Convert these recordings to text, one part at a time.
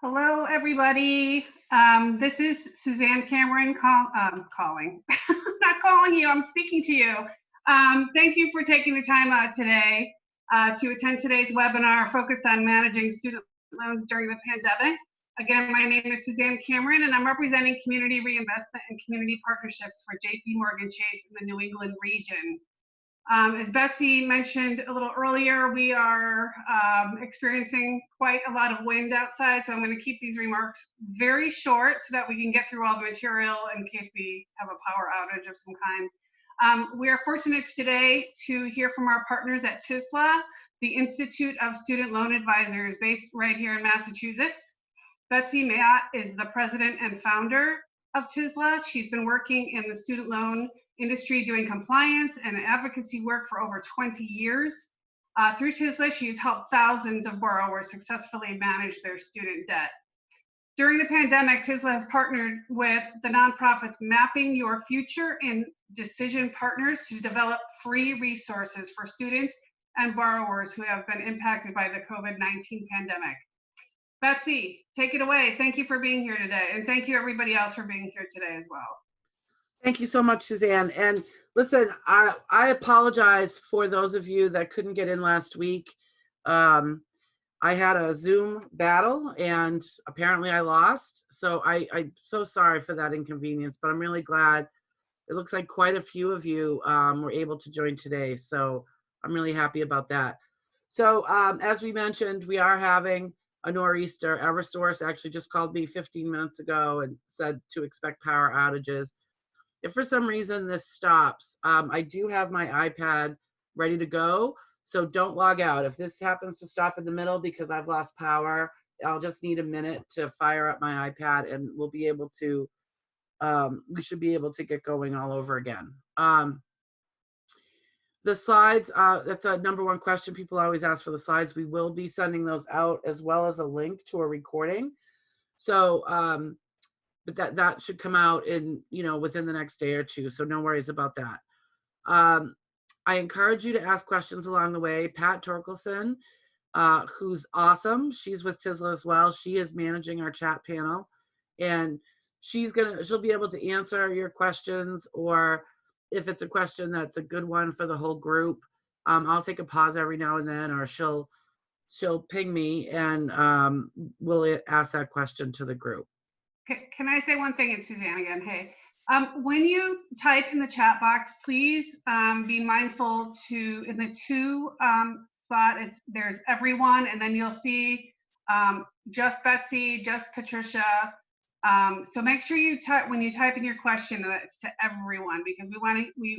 Hello, everybody. This is Suzanne Cameron calling. Not calling you, I'm speaking to you. Thank you for taking the time out today to attend today's webinar focused on managing student loans during the pandemic. Again, my name is Suzanne Cameron, and I'm representing Community Reinvestment and Community Partnerships for JP Morgan Chase in the New England region. As Betsy mentioned a little earlier, we are experiencing quite a lot of wind outside, so I'm going to keep these remarks very short so that we can get through all the material in case we have a power outage of some kind. We are fortunate today to hear from our partners at TSLA, the Institute of Student Loan Advisors based right here in Massachusetts. Betsy Mayotte is the president and founder of TSLA. She's been working in the student loan industry doing compliance and advocacy work for over 20 years. Through TSLA, she's helped thousands of borrowers successfully manage their student debt. During the pandemic, TSLA has partnered with the nonprofits Mapping Your Future and Decision Partners to develop free resources for students and borrowers who have been impacted by the COVID-19 pandemic. Betsy, take it away. Thank you for being here today. And thank you everybody else for being here today as well. Thank you so much, Suzanne. And listen, I apologize for those of you that couldn't get in last week. I had a Zoom battle and apparently I lost. So I'm so sorry for that inconvenience, but I'm really glad. It looks like quite a few of you were able to join today. So I'm really happy about that. So as we mentioned, we are having a nor'easter. Eversource actually just called me 15 minutes ago and said to expect power outages. If for some reason this stops, I do have my iPad ready to go. So don't log out. If this happens to stop in the middle because I've lost power, I'll just need a minute to fire up my iPad and we'll be able to, we should be able to get going all over again. The slides, that's a number one question people always ask for the slides. We will be sending those out as well as a link to a recording. So, but that should come out in, within the next day or two. So no worries about that. I encourage you to ask questions along the way. Pat Torkelson, who's awesome. She's with TSLA as well. She is managing our chat panel and she'll be able to answer your questions, or if it's a question that's a good one for the whole group, I'll take a pause every now and then, or she'll ping me and we'll ask that question to the group. Can I say one thing? It's Suzanne again. Hey, when you type in the chat box, please be mindful to, in the to spot, there's everyone, and then you'll see just Betsy, just Patricia. So make sure you type, when you type in your question, that it's to everyone, because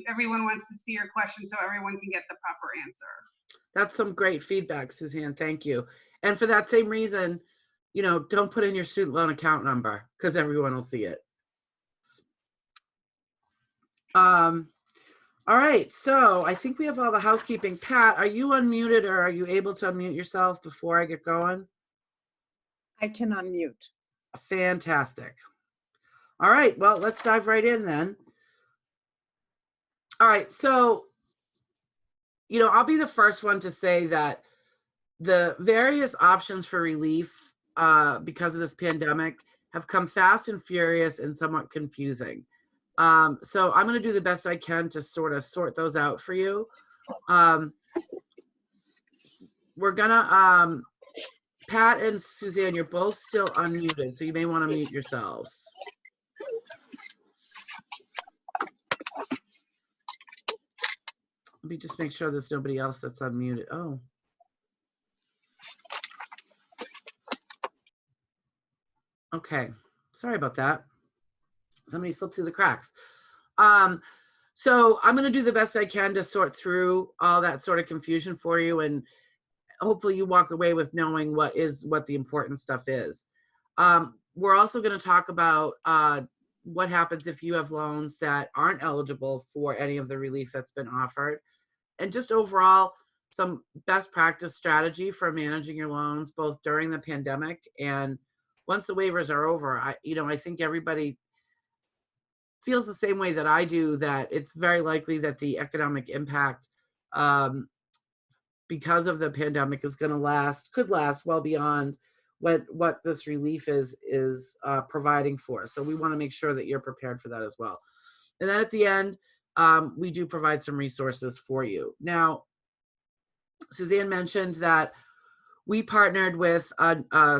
everyone wants to see your question so everyone can get the proper answer. That's some great feedback, Suzanne. Thank you. And for that same reason, don't put in your student loan account number because everyone will see it. All right, so I think we have all the housekeeping. Pat, are you unmuted, or are you able to unmute yourself before I get going? I can unmute. Fantastic. All right, well, let's dive right in then. All right, so, I'll be the first one to say that the various options for relief because of this pandemic have come fast and furious and somewhat confusing. So I'm going to do the best I can to sort of sort those out for you. We're going to, Pat and Suzanne, you're both still unmuted, so you may want to mute yourselves. Let me just make sure there's nobody else that's unmuted. Oh. Okay, sorry about that. Somebody slipped through the cracks. So I'm going to do the best I can to sort through all that sort of confusion for you, and hopefully you walk away with knowing what the important stuff is. We're also going to talk about what happens if you have loans that aren't eligible for any of the relief that's been offered, and just overall some best practice strategy for managing your loans both during the pandemic and once the waivers are over. I think everybody feels the same way that I do, that it's very likely that the economic impact because of the pandemic is going to could last well beyond what this relief is providing for. So we want to make sure that you're prepared for that as well. And then at the end, we do provide some resources for you. Now, Suzanne mentioned that we partnered with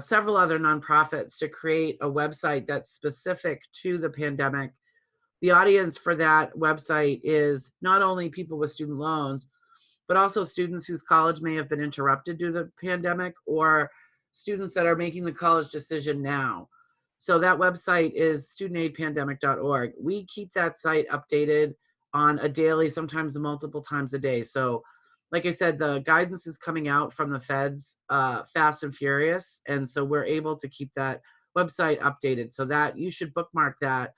several other nonprofits to create a website that's specific to the pandemic. The audience for that website is not only people with student loans, but also students whose college may have been interrupted due to the pandemic, or students that are making the college decision now. So that website is studentaidpandemic.org. We keep that site updated on a daily, sometimes multiple times a day. So like I said, the guidance is coming out from the feds fast and furious. And so we're able to keep that website updated, so that you should bookmark that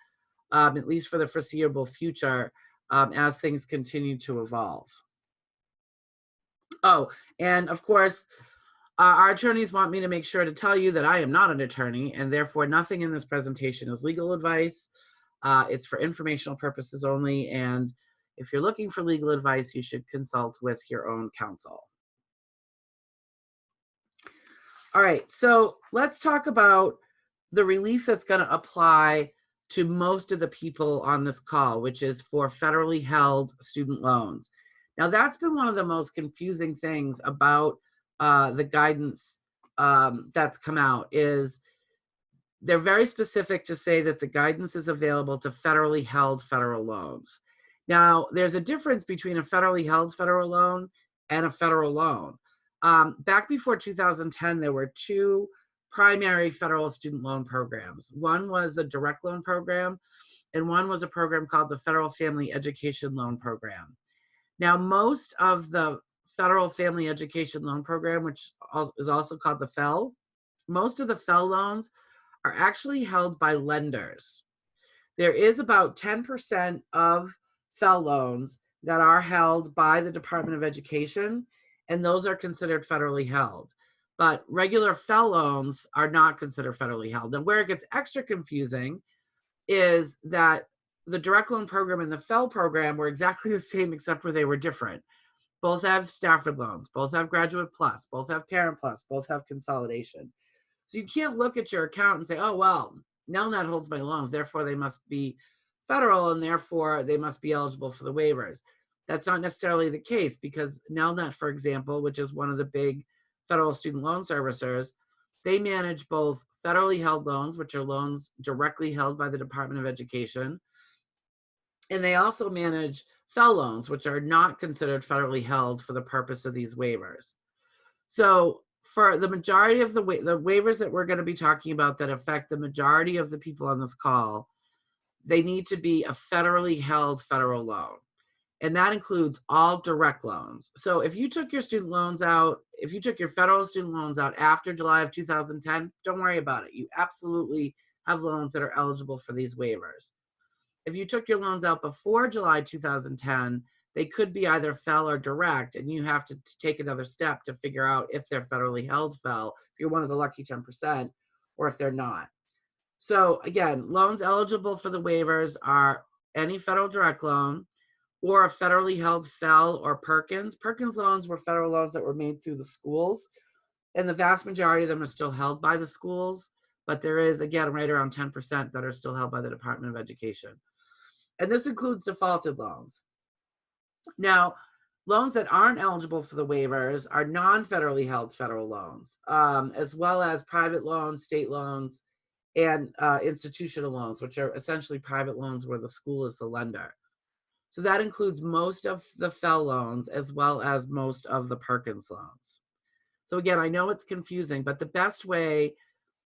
at least for the foreseeable future as things continue to evolve. Oh, and of course, our attorneys want me to make sure to tell you that I am not an attorney, and therefore nothing in this presentation is legal advice. It's for informational purposes only, and if you're looking for legal advice, you should consult with your own counsel. All right, so let's talk about the relief that's going to apply to most of the people on this call, which is for federally held student loans. Now, that's been one of the most confusing things about the guidance that's come out, is they're very specific to say that the guidance is available to federally held federal loans. Now, there's a difference between a federally held federal loan and a federal loan. Back before 2010, there were two primary federal student loan programs. One was the direct loan program, and one was a program called the Federal Family Education Loan Program. Now, most of the Federal Family Education Loan Program, which is also called the FFEL, most of the FFEL loans are actually held by lenders. There is about 10% of FFEL loans that are held by the Department of Education, and those are considered federally held. But regular FFEL loans are not considered federally held. And where it gets extra confusing is that the direct loan program and the FFEL program were exactly the same, except where they were different. Both have Stafford loans, both have Graduate Plus, both have Parent Plus, both have consolidation. So you can't look at your account and say, oh, well, Nelnet holds my loans, therefore they must be federal, and therefore they must be eligible for the waivers. That's not necessarily the case, because Nelnet, for example, which is one of the big federal student loan servicers, they manage both federally held loans, which are loans directly held by the Department of Education, and they also manage FFEL loans, which are not considered federally held for the purpose of these waivers. So for the majority of the waivers that we're going to be talking about that affect the majority of the people on this call, they need to be a federally held federal loan. And that includes all direct loans. So if you took your student loans out, if you took your federal student loans out after July of 2010, don't worry about it. You absolutely have loans that are eligible for these waivers. If you took your loans out before July 2010, they could be either FFEL or direct, and you have to take another step to figure out if they're federally held FFEL, if you're one of the lucky 10%, or if they're not. So again, loans eligible for the waivers are any federal direct loan, or a federally held FFEL or Perkins. Perkins loans were federal loans that were made through the schools, and the vast majority of them are still held by the schools, but there is, again, right around 10% that are still held by the Department of Education. And this includes defaulted loans. Now, loans that aren't eligible for the waivers are non-federally held federal loans, as well as private loans, state loans, and institutional loans, which are essentially private loans where the school is the lender. So that includes most of the FFEL loans as well as most of the Perkins loans. So again, I know it's confusing, but the best way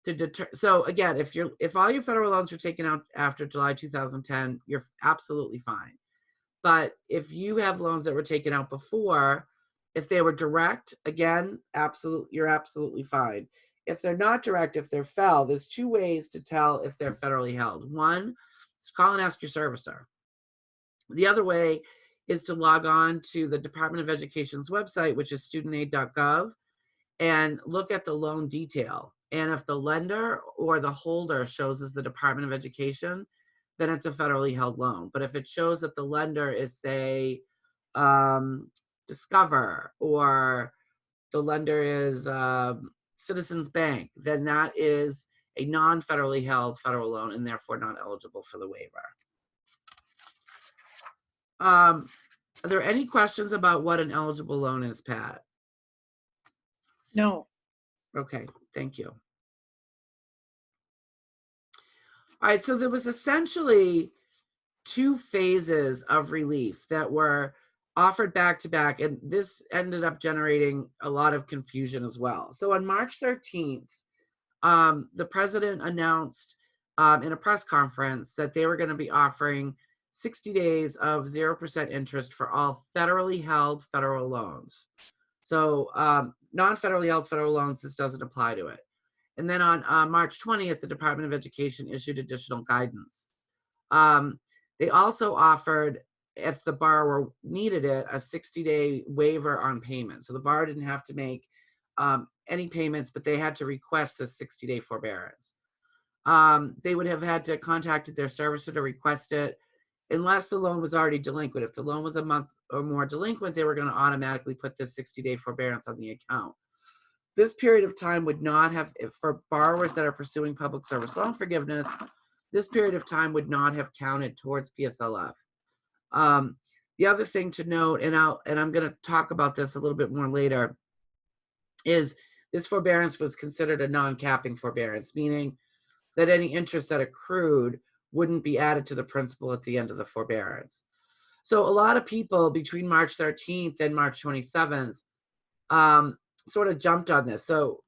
to deter, so again, if all your federal loans were taken out after July 2010, you're absolutely fine. But if you have loans that were taken out before, if they were direct, again, you're absolutely fine. If they're not direct, if they're FFEL, there's two ways to tell if they're federally held. One is call and ask your servicer. The other way is to log on to the Department of Education's website, which is studentaid.gov, and look at the loan detail. And if the lender or the holder shows as the Department of Education, then it's a federally held loan. But if it shows that the lender is, say, Discover, or the lender is Citizens Bank, then that is a non-federally held federal loan and therefore not eligible for the waiver. Are there any questions about what an eligible loan is, Pat? No. Okay, thank you. All right, so there was essentially 2 phases of relief that were offered back to back, and this ended up generating a lot of confusion as well. So on March 13th, the president announced in a press conference that they were going to be offering 60 days of 0% interest for all federally held federal loans. So non-federally held federal loans, this doesn't apply to it. And then on March 20th, the Department of Education issued additional guidance. They also offered, if the borrower needed it, a 60-day waiver on payment. So the borrower didn't have to make any payments, but they had to request the 60-day forbearance. They would have had to contact their servicer to request it unless the loan was already delinquent. If the loan was a month or more delinquent, they were going to automatically put this 60-day forbearance on the account. This period of time would not have, for borrowers that are pursuing public service loan forgiveness, this period of time would not have counted towards PSLF. The other thing to note, and I'm going to talk about this a little bit more later, is this forbearance was considered a non-capping forbearance, meaning that any interest that accrued wouldn't be added to the principal at the end of the forbearance. So a lot of people between March 13th and March 27th sort of jumped on this. So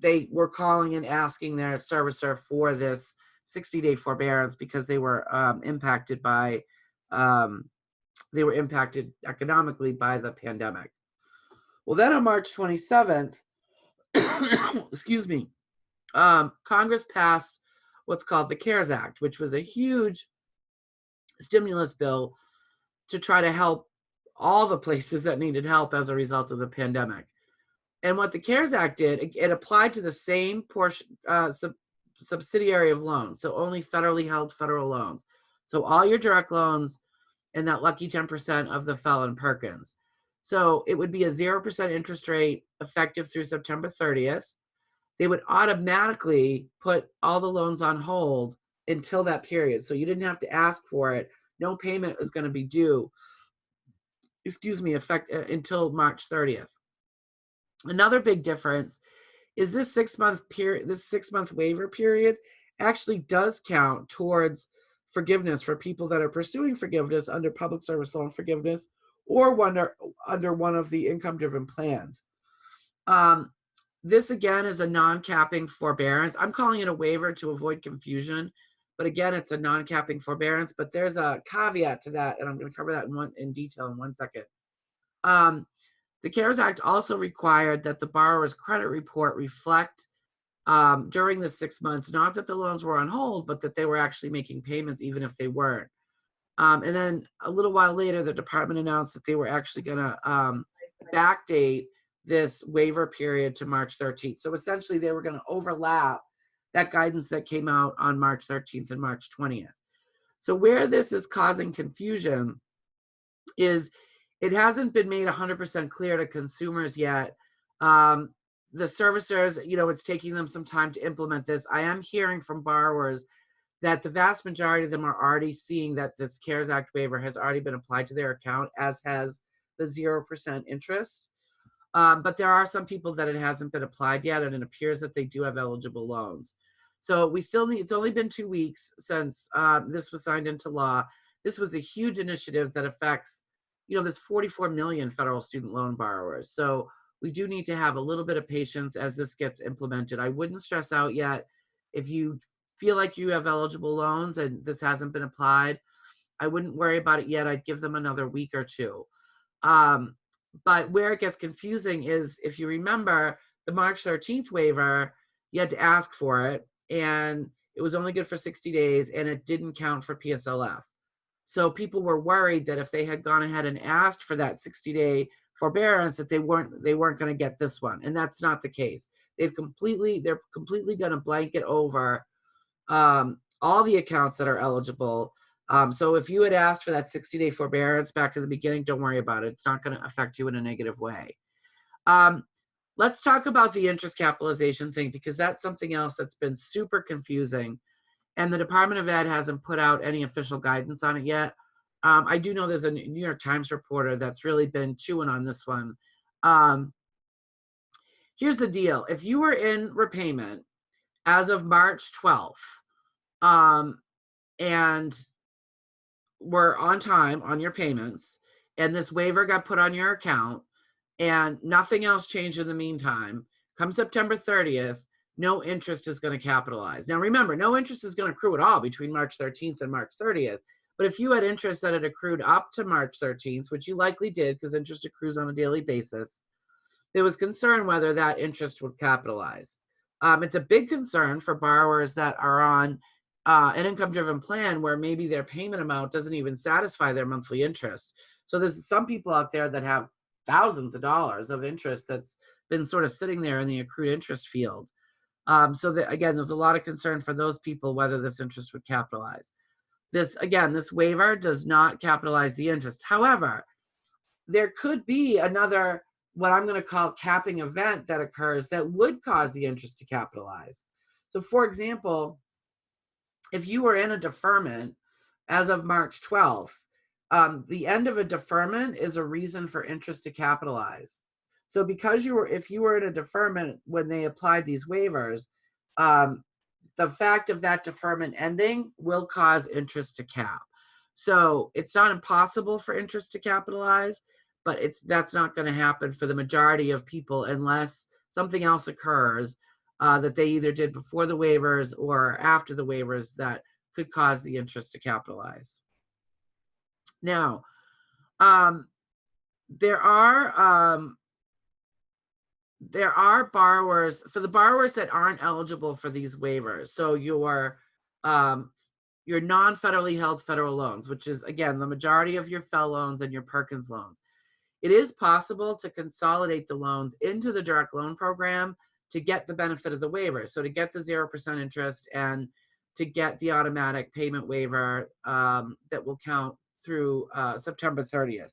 they were calling and asking their servicer for this 60-day forbearance because they were impacted economically by the pandemic. Well, then on March 27th, excuse me, Congress passed what's called the CARES Act, which was a huge stimulus bill to try to help all the places that needed help as a result of the pandemic. And what the CARES Act did, it applied to the same portion, subsidiary of loans, so only federally held federal loans. So all your direct loans and that lucky 10% of the Fell and Perkins. So it would be a 0% interest rate effective through September 30th. They would automatically put all the loans on hold until that period. So you didn't have to ask for it. No payment is going to be due, until March 30th. Another big difference is this 6-month period, this 6-month waiver period actually does count towards forgiveness for people that are pursuing forgiveness under public service loan forgiveness or under one of the income-driven plans. This again is a non-capping forbearance. I'm calling it a waiver to avoid confusion, but again, it's a non-capping forbearance, but there's a caveat to that, and I'm going to cover that in detail in 1 second. The CARES Act also required that the borrower's credit report reflect during the 6 months, not that the loans were on hold, but that they were actually making payments even if they weren't. And then a little while later, the department announced that they were actually going to backdate this waiver period to March 13th. So essentially, they were going to overlap that guidance that came out on March 13th and March 20th. So where this is causing confusion is it hasn't been made 100% clear to consumers yet. The servicers, it's taking them some time to implement this. I am hearing from borrowers that the vast majority of them are already seeing that this CARES Act waiver has already been applied to their account, as has the 0% interest. But there are some people that it hasn't been applied yet, and it appears that they do have eligible loans. So we still need, it's only been 2 weeks since this was signed into law. This was a huge initiative that affects, there's 44 million federal student loan borrowers. So we do need to have a little bit of patience as this gets implemented. I wouldn't stress out yet. If you feel like you have eligible loans and this hasn't been applied, I wouldn't worry about it yet. I'd give them another week or two. But where it gets confusing is, if you remember, the March 13th waiver, you had to ask for it, and it was only good for 60 days, and it didn't count for PSLF. So people were worried that if they had gone ahead and asked for that 60-day forbearance, that they weren't going to get this one, and that's not the case. They're completely going to blanket over all the accounts that are eligible. So if you had asked for that 60-day forbearance back in the beginning, don't worry about it. It's not going to affect you in a negative way. let's talk about the interest capitalization thing, because that's something else that's been super confusing. And the Department of Ed hasn't put out any official guidance on it yet. I do know there's a New York Times reporter that's really been chewing on this one. Here's the deal. If you were in repayment as of March 12th, and were on time on your payments, and this waiver got put on your account, and nothing else changed in the meantime, come September 30th, no interest is going to capitalize. Now, remember, no interest is going to accrue at all between March 13th and March 30th. But if you had interest that had accrued up to March 13th, which you likely did because interest accrues on a daily basis, there was concern whether that interest would capitalize. It's a big concern for borrowers that are on an income-driven plan where maybe their payment amount doesn't even satisfy their monthly interest. So there's some people out there that have thousands of dollars of interest that's been sort of sitting there in the accrued interest field. So that, again, there's a lot of concern for those people whether this interest would capitalize. This waiver does not capitalize the interest. However, there could be another, what I'm going to call capping event that occurs that would cause the interest to capitalize. So for example, if you were in a deferment as of March 12th, the end of a deferment is a reason for interest to capitalize. So because if you were in a deferment when they applied these waivers, the fact of that deferment ending will cause interest to cap. So it's not impossible for interest to capitalize, but that's not going to happen for the majority of people unless something else occurs that they either did before the waivers or after the waivers that could cause the interest to capitalize. Now, there are borrowers, for the borrowers that aren't eligible for these waivers. So your non-federally held federal loans, which is, again, the majority of your FFEL loans and your Perkins loans. It is possible to consolidate the loans into the direct loan program to get the benefit of the waiver. So to get the 0% interest and to get the automatic payment waiver that will count through September 30th.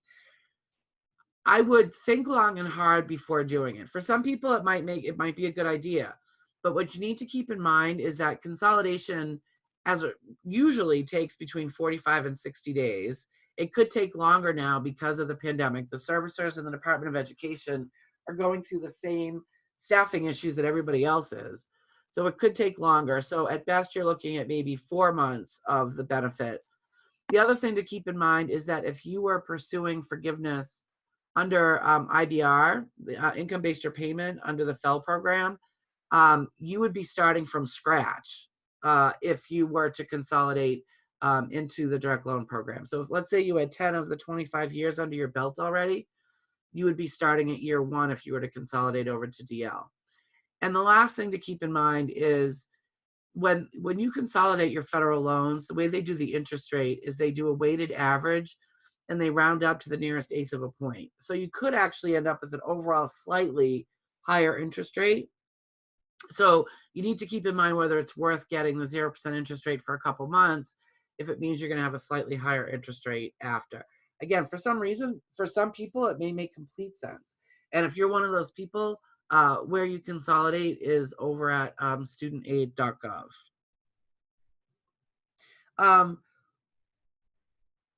I would think long and hard before doing it. For some people, it might be a good idea. But what you need to keep in mind is that consolidation usually takes between 45 and 60 days. It could take longer now because of the pandemic. The servicers and the Department of Education are going through the same staffing issues that everybody else is. So it could take longer. So at best, you're looking at maybe 4 months of the benefit. The other thing to keep in mind is that if you were pursuing forgiveness under IBR, the income-based repayment under the FFEL program, you would be starting from scratch if you were to consolidate into the direct loan program. So if, let's say you had 10 of the 25 years under your belt already, you would be starting at year 1 if you were to consolidate over to DL. And the last thing to keep in mind is when you consolidate your federal loans, the way they do the interest rate is they do a weighted average and they round up to the nearest eighth of a point. So you could actually end up with an overall slightly higher interest rate. So you need to keep in mind whether it's worth getting the 0% interest rate for a couple months if it means you're going to have a slightly higher interest rate after. Again, for some reason, for some people, it may make complete sense. And if you're one of those people, where you consolidate is over at studentaid.gov.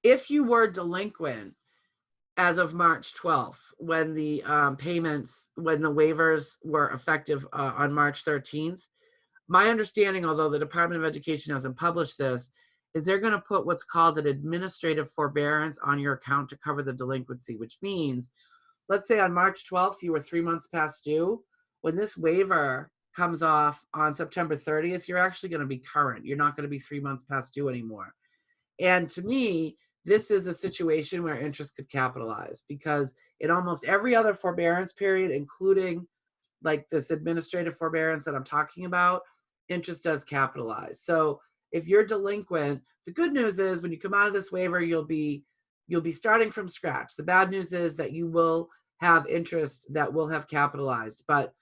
If you were delinquent as of March 12th, when the waivers were effective on March 13th, my understanding, although the Department of Education hasn't published this, is they're going to put what's called an administrative forbearance on your account to cover the delinquency, which means, let's say on March 12th, you were 3 months past due. When this waiver comes off on September 30th, you're actually going to be current. You're not going to be 3 months past due anymore. And to me, this is a situation where interest could capitalize, because in almost every other forbearance period, including like this administrative forbearance that I'm talking about, interest does capitalize. So if you're delinquent, the good news is when you come out of this waiver, you'll be starting from scratch. The bad news is that you will have interest that will have capitalized. But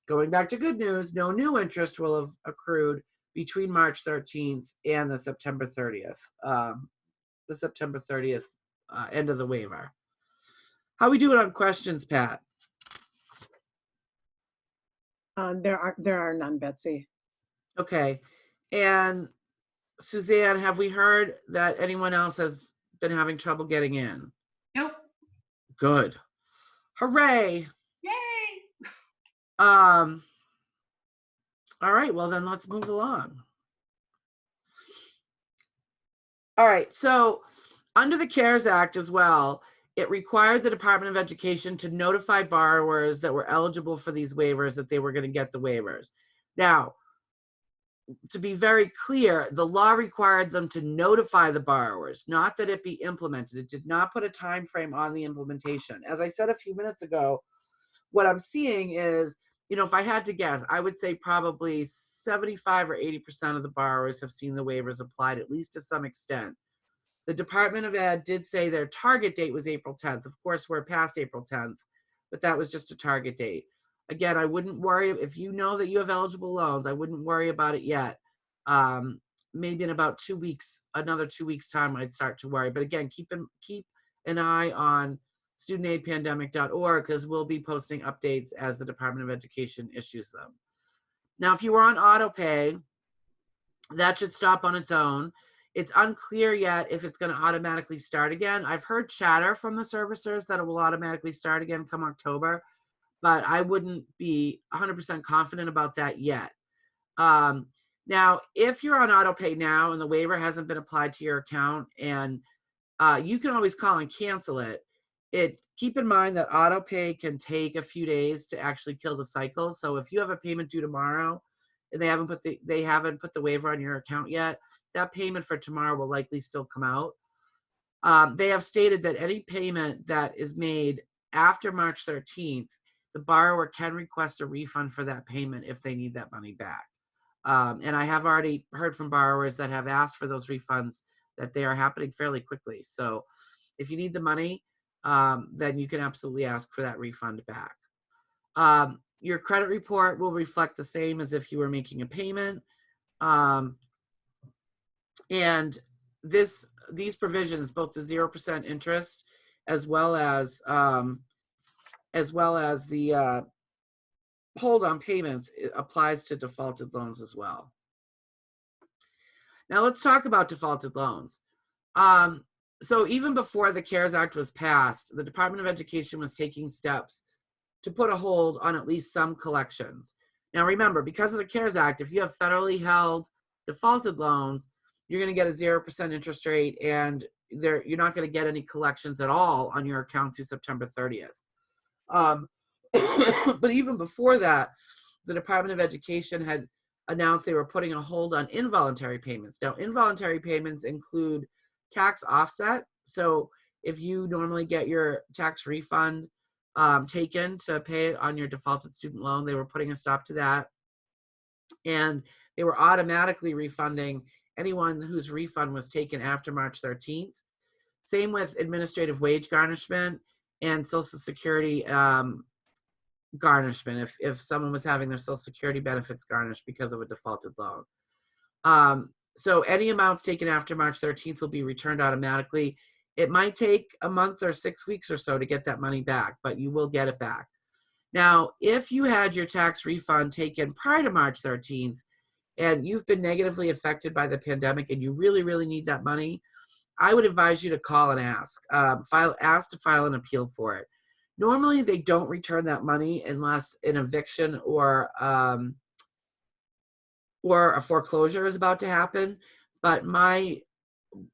going back to good news, no new interest will have accrued between March 13th and the September 30th. End of the waiver. How we doing on questions, Pat? There are none, Betsy. Okay. And Suzanne, have we heard that anyone else has been having trouble getting in? Nope. Good. Hooray. Yay. All right, well then let's move along. All right, so under the CARES Act as well, it required the Department of Education to notify borrowers that were eligible for these waivers that they were going to get the waivers. Now, to be very clear, the law required them to notify the borrowers, not that it be implemented. It did not put a time frame on the implementation. As I said a few minutes ago, what I'm seeing is, you know, if I had to guess, I would say probably 75 or 80% of the borrowers have seen the waivers applied, at least to some extent. The Department of Ed did say their target date was April 10th. Of course, we're past April 10th, but that was just a target date. Again, I wouldn't worry if you know that you have eligible loans. I wouldn't worry about it yet. Maybe in about 2 weeks, another 2 weeks time, I'd start to worry. But again, keep an eye on studentaidpandemic.org because we'll be posting updates as the Department of Education issues them. Now, if you were on auto pay, that should stop on its own. It's unclear yet if it's going to automatically start again. I've heard chatter from the servicers that it will automatically start again come October, but I wouldn't be 100% confident about that yet. Now, if you're on auto pay now and the waiver hasn't been applied to your account, and you can always call and cancel it. Keep in mind that auto pay can take a few days to actually kill the cycle. So if you have a payment due tomorrow and they haven't put the waiver on your account yet, that payment for tomorrow will likely still come out. They have stated that any payment that is made after March 13th, the borrower can request a refund for that payment if they need that money back. And I have already heard from borrowers that have asked for those refunds that they are happening fairly quickly. So if you need the money, then you can absolutely ask for that refund back. Your credit report will reflect the same as if you were making a payment. And these provisions, both the 0% interest as well as the hold on payments, it applies to defaulted loans as well. Now let's talk about defaulted loans. So even before the CARES Act was passed, the Department of Education was taking steps to put a hold on at least some collections. Now remember, because of the CARES Act, if you have federally held defaulted loans, you're going to get a 0% interest rate, and you're not going to get any collections at all on your account through September 30th. But even before that, the Department of Education had announced they were putting a hold on involuntary payments. Now, involuntary payments include tax offset. So if you normally get your tax refund taken to pay on your defaulted student loan, they were putting a stop to that. And they were automatically refunding anyone whose refund was taken after March 13th. Same with administrative wage garnishment and Social Security garnishment if someone was having their Social Security benefits garnished because of a defaulted loan. So any amounts taken after March 13th will be returned automatically. It might take a month or 6 weeks or so to get that money back, but you will get it back. Now, if you had your tax refund taken prior to March 13th and you've been negatively affected by the pandemic and you really, really need that money, I would advise you to call and ask. Ask to file an appeal for it. Normally, they don't return that money unless an eviction or a foreclosure is about to happen. But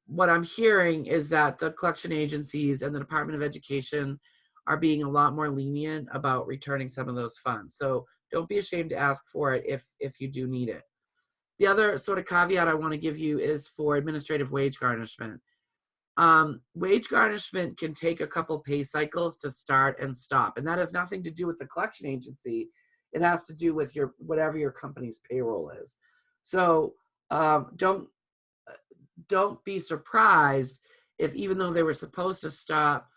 what I'm hearing is that the collection agencies and the Department of Education are being a lot more lenient about returning some of those funds. So don't be ashamed to ask for it if you do need it. The other sort of caveat I want to give you is for administrative wage garnishment. Wage garnishment can take a couple pay cycles to start and stop, and that has nothing to do with the collection agency. It has to do with whatever your company's payroll is. So don't be surprised if, even though they were supposed to stop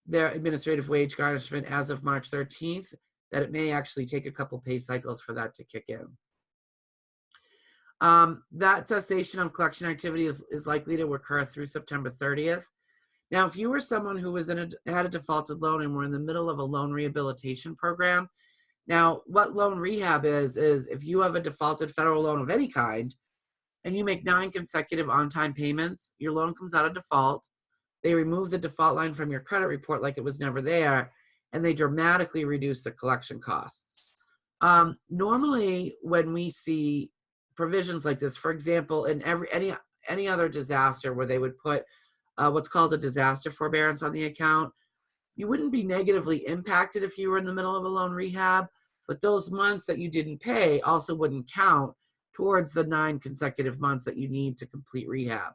their administrative wage garnishment as of March 13th, that it may actually take a couple pay cycles for that to kick in. That cessation of collection activity is likely to occur through September 30th. Now, if you were someone who was had a defaulted loan and were in the middle of a loan rehabilitation program, Now, what loan rehab is if you have a defaulted federal loan of any kind and you make 9 consecutive on-time payments, your loan comes out of default. They remove the default line from your credit report like it was never there, and they dramatically reduce the collection costs. Normally, when we see provisions like this, for example, in any other disaster where they would put what's called a disaster forbearance on the account, you wouldn't be negatively impacted if you were in the middle of a loan rehab, but those months that you didn't pay also wouldn't count towards the 9 consecutive months that you need to complete rehab.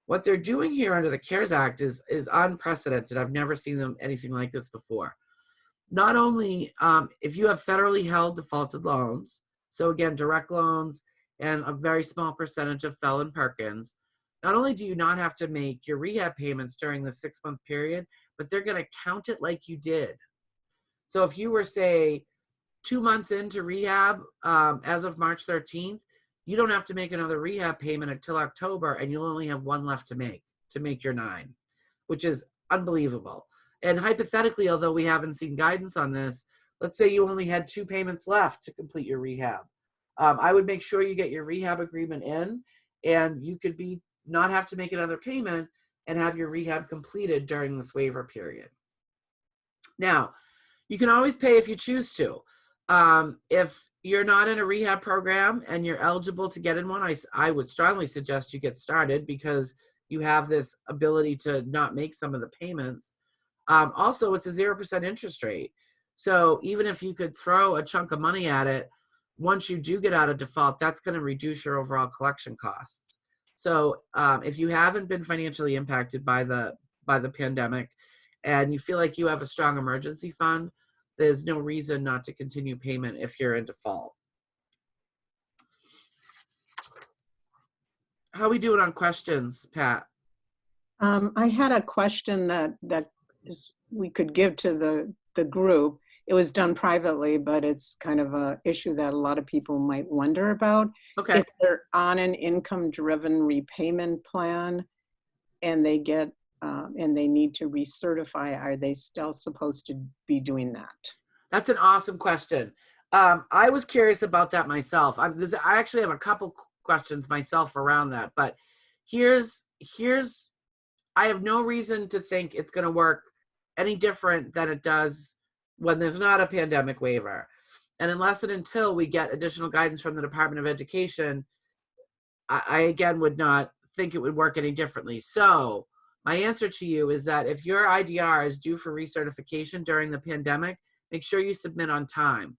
What they're doing here under the CARES Act is unprecedented. I've never seen anything like this before. Not only if you have federally held defaulted loans, so again, direct loans and a very small percentage of FFEL and Perkins, not only do you not have to make your rehab payments during the 6-month period, but they're going to count it like you did. So if you were, say, 2 months into rehab as of March 13th, you don't have to make another rehab payment until October, and you'll only have 1 left to make your 9, which is unbelievable. And hypothetically, although we haven't seen guidance on this, let's say you only had 2 payments left to complete your rehab. I would make sure you get your rehab agreement in, and you could not have to make another payment and have your rehab completed during this waiver period. Now, you can always pay if you choose to. If you're not in a rehab program and you're eligible to get in one, I would strongly suggest you get started because you have this ability to not make some of the payments. Also, it's a 0% interest rate. So even if you could throw a chunk of money at it, once you do get out of default, that's going to reduce your overall collection costs. So if you haven't been financially impacted by the pandemic and you feel like you have a strong emergency fund, there's no reason not to continue payment if you're in default. How are we doing on questions, Pat? I had a question that we could give to the group. It was done privately, but it's kind of a issue that a lot of people might wonder about. Okay. If they're on an income-driven repayment plan and they get and they need to recertify, are they still supposed to be doing that? That's an awesome question. I was curious about that myself. I actually have a couple questions myself around that, but here's I have no reason to think it's going to work any different than it does when there's not a pandemic waiver. And unless and until we get additional guidance from the Department of Education, I again would not think it would work any differently. So my answer to you is that if your IDR is due for recertification during the pandemic, make sure you submit on time.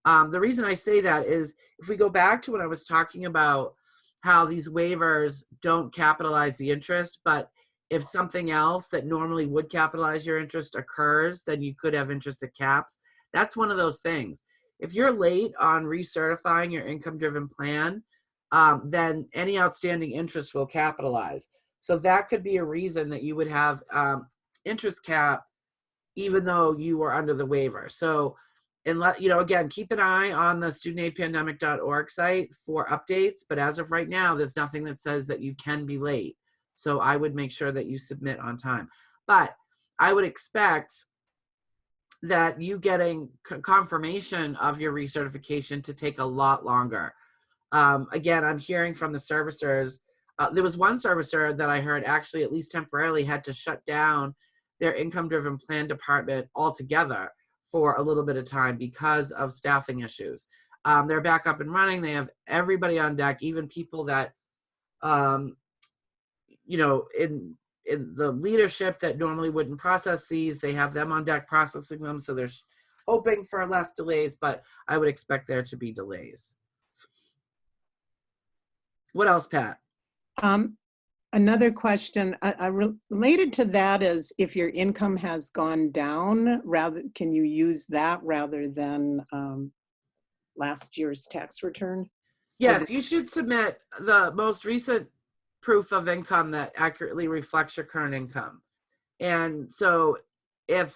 The reason I say that is if we go back to when I was talking about how these waivers don't capitalize the interest, but if something else that normally would capitalize your interest occurs, then you could have interest at caps. That's one of those things. If you're late on recertifying your income-driven plan, then any outstanding interest will capitalize. So that could be a reason that you would have interest cap even though you were under the waiver. So, again, keep an eye on the studentaidpandemic.org site for updates. But as of right now, there's nothing that says that you can be late. So I would make sure that you submit on time. But I would expect that you getting confirmation of your recertification to take a lot longer. Again, I'm hearing from the servicers. There was one servicer that I heard actually, at least temporarily, had to shut down their income-driven plan department altogether for a little bit of time because of staffing issues. They're back up and running. They have everybody on deck, even people that in the leadership that normally wouldn't process these, they have them on deck processing them. So they're hoping for less delays, but I would expect there to be delays. What else, Pat? Another question related to that is if your income has gone down, can you use that rather than last year's tax return? Yes, you should submit the most recent proof of income that accurately reflects your current income. And so if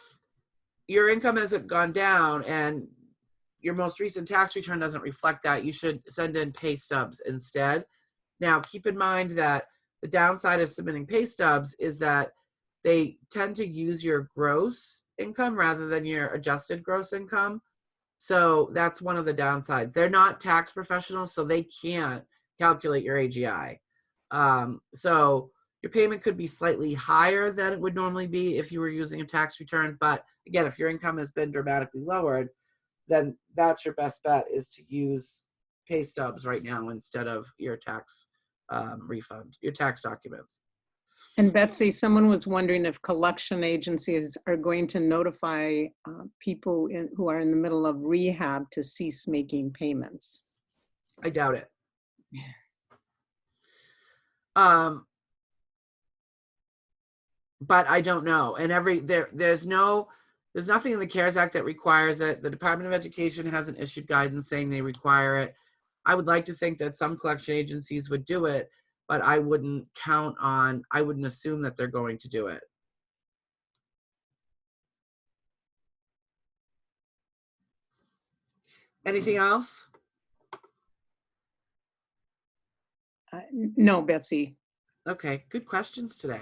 your income hasn't gone down and your most recent tax return doesn't reflect that, you should send in pay stubs instead. Now, keep in mind that the downside of submitting pay stubs is that they tend to use your gross income rather than your adjusted gross income. So that's one of the downsides. They're not tax professionals, so they can't calculate your AGI. So your payment could be slightly higher than it would normally be if you were using a tax return. But again, if your income has been dramatically lowered, then that's your best bet, is to use pay stubs right now instead of your tax refund, your tax documents. And Betsy, someone was wondering if collection agencies are going to notify people who are in the middle of rehab to cease making payments. I doubt it. But I don't know. And there's nothing in the CARES Act that requires it. The Department of Education hasn't issued guidance saying they require it. I would like to think that some collection agencies would do it, but I wouldn't assume that they're going to do it. Anything else? No, Betsy. Okay, good questions today.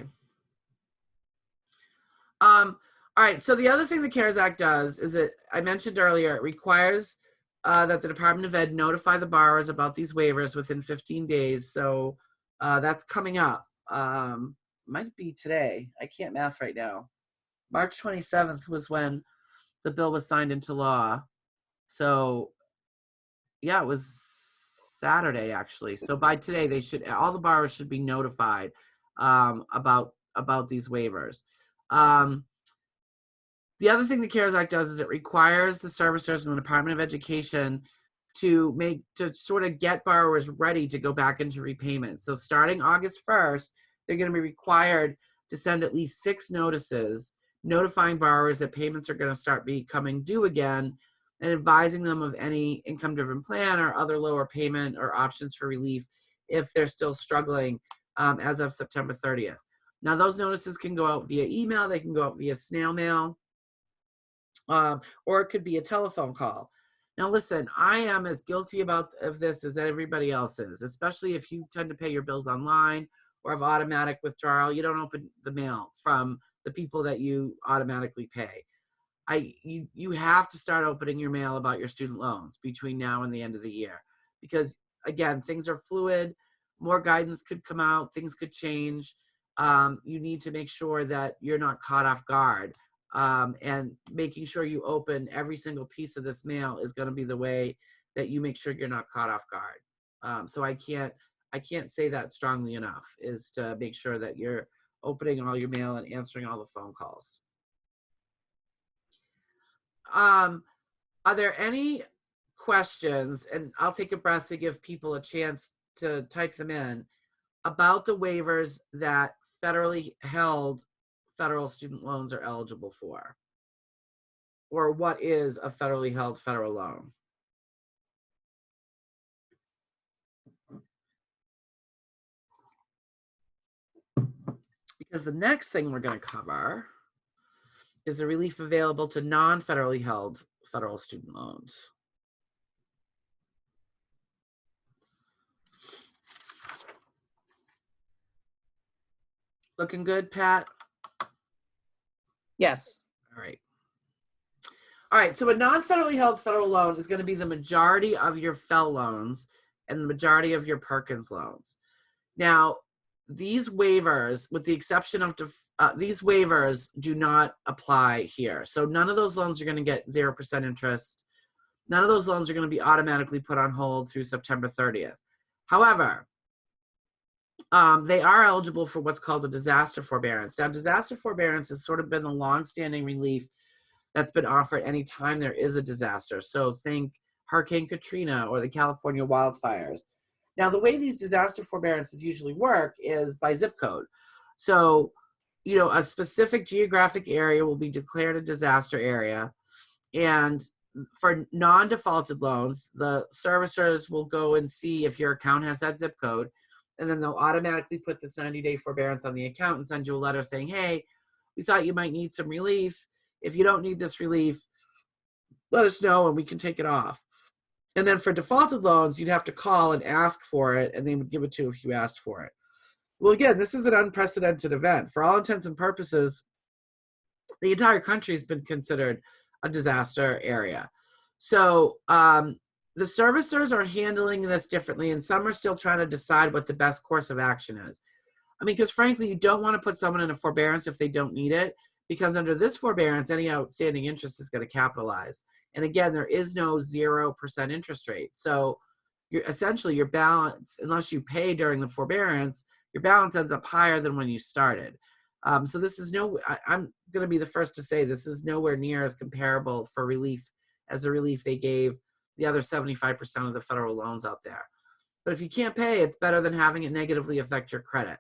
All right, so the other thing the CARES Act does is I mentioned earlier, it requires that the Department of Ed notify the borrowers about these waivers within 15 days. So that's coming up. Might be today. I can't math right now. March 27th was when the bill was signed into law. So yeah, it was Saturday actually. So by today, all the borrowers should be notified about these waivers. The other thing the CARES Act does is it requires the servicers and the Department of Education to sort of get borrowers ready to go back into repayment. So starting August 1st, they're going to be required to send at least 6 notices notifying borrowers that payments are going to start becoming due again, and advising them of any income-driven plan or other lower payment or options for relief if they're still struggling as of September 30th. Now, those notices can go out via email, they can go out via snail mail, or it could be a telephone call. Now, listen, I am as guilty of this as everybody else is, especially if you tend to pay your bills online or have automatic withdrawal. You don't open the mail from the people that you automatically pay. You have to start opening your mail about your student loans between now and the end of the year, because again, things are fluid. More guidance could come out. Things could change. You need to make sure that you're not caught off guard. And making sure you open every single piece of this mail is going to be the way that you make sure you're not caught off guard. So I can't say that strongly enough, is to make sure that you're opening all your mail and answering all the phone calls. Are there any questions, and I'll take a breath to give people a chance to type them in, about the waivers that federally held federal student loans are eligible for? Or what is a federally held federal loan? Because the next thing we're going to cover is the relief available to non-federally held federal student loans. Looking good, Pat? Yes. All right. All right, so a non-federally held federal loan is going to be the majority of your FFEL loans and the majority of your Perkins loans. Now, these waivers, with the exception of these waivers, do not apply here. So none of those loans are going to get 0% interest. None of those loans are going to be automatically put on hold through September 30th. However, they are eligible for what's called a disaster forbearance. Now, disaster forbearance has sort of been the long-standing relief that's been offered anytime there is a disaster. So think Hurricane Katrina or the California wildfires. Now, the way these disaster forbearances usually work is by zip code. So, a specific geographic area will be declared a disaster area. And for non-defaulted loans, the servicers will go and see if your account has that zip code. And then they'll automatically put this 90-day forbearance on the account and send you a letter saying, hey, we thought you might need some relief. If you don't need this relief, let us know and we can take it off. And then for defaulted loans, you'd have to call and ask for it, and they would give it to you if you asked for it. Well, again, this is an unprecedented event. For all intents and purposes, the entire country has been considered a disaster area. So the servicers are handling this differently, and some are still trying to decide what the best course of action is. I mean, because frankly, you don't want to put someone in a forbearance if they don't need it, because under this forbearance, any outstanding interest is going to capitalize. And again, there is no 0% interest rate. So you're essentially your balance, unless you pay during the forbearance, your balance ends up higher than when you started. So this is I'm going to be the first to say this is nowhere near as comparable for relief as the relief they gave the other 75% of the federal loans out there. But if you can't pay, it's better than having it negatively affect your credit.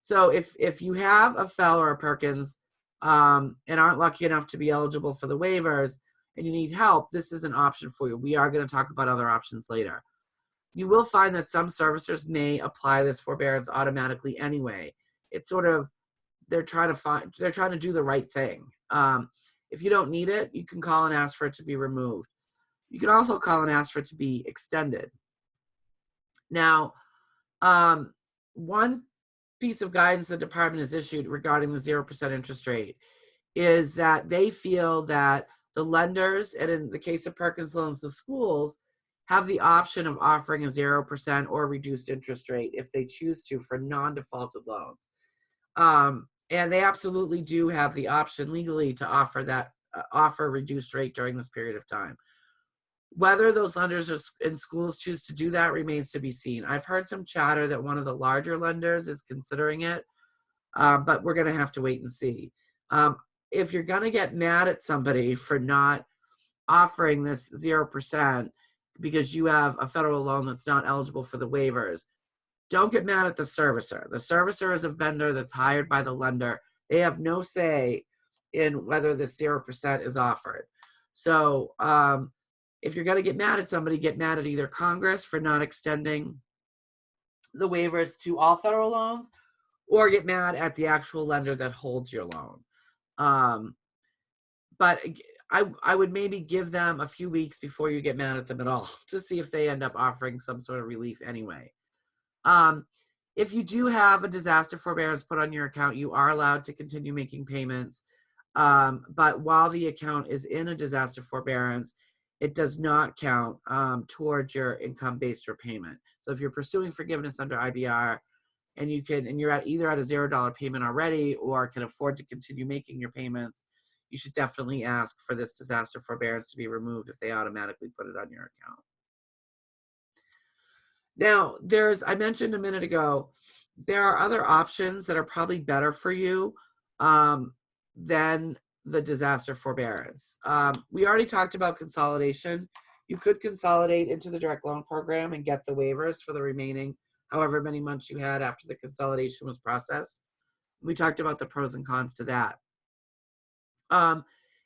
So if you have a FFEL or a Perkins and aren't lucky enough to be eligible for the waivers and you need help, this is an option for you. We are going to talk about other options later. You will find that some servicers may apply this forbearance automatically anyway. It's sort of, they're trying to do the right thing. If you don't need it, you can call and ask for it to be removed. You can also call and ask for it to be extended. Now, one piece of guidance the department has issued regarding the 0% interest rate is that they feel that the lenders, and in the case of Perkins loans, the schools, have the option of offering a 0% or reduced interest rate if they choose to for non-defaulted loans. And they absolutely do have the option legally to offer that offer a reduced rate during this period of time. Whether those lenders and schools choose to do that remains to be seen. I've heard some chatter that one of the larger lenders is considering it, but we're going to have to wait and see. If you're going to get mad at somebody for not offering this 0% because you have a federal loan that's not eligible for the waivers, don't get mad at the servicer. The servicer is a vendor that's hired by the lender. They have no say in whether this 0% is offered. So if you're going to get mad at somebody, get mad at either Congress for not extending the waivers to all federal loans, or get mad at the actual lender that holds your loan. But I would maybe give them a few weeks before you get mad at them at all to see if they end up offering some sort of relief anyway. If you do have a disaster forbearance put on your account, you are allowed to continue making payments. But while the account is in a disaster forbearance, it does not count towards your income-based repayment. So if you're pursuing forgiveness under IBR and you're either at a $0 payment already or can afford to continue making your payments, you should definitely ask for this disaster forbearance to be removed if they automatically put it on your account. Now, I mentioned a minute ago, there are other options that are probably better for you than the disaster forbearance. We already talked about consolidation. You could consolidate into the direct loan program and get the waivers for the remaining however many months you had after the consolidation was processed. We talked about the pros and cons to that.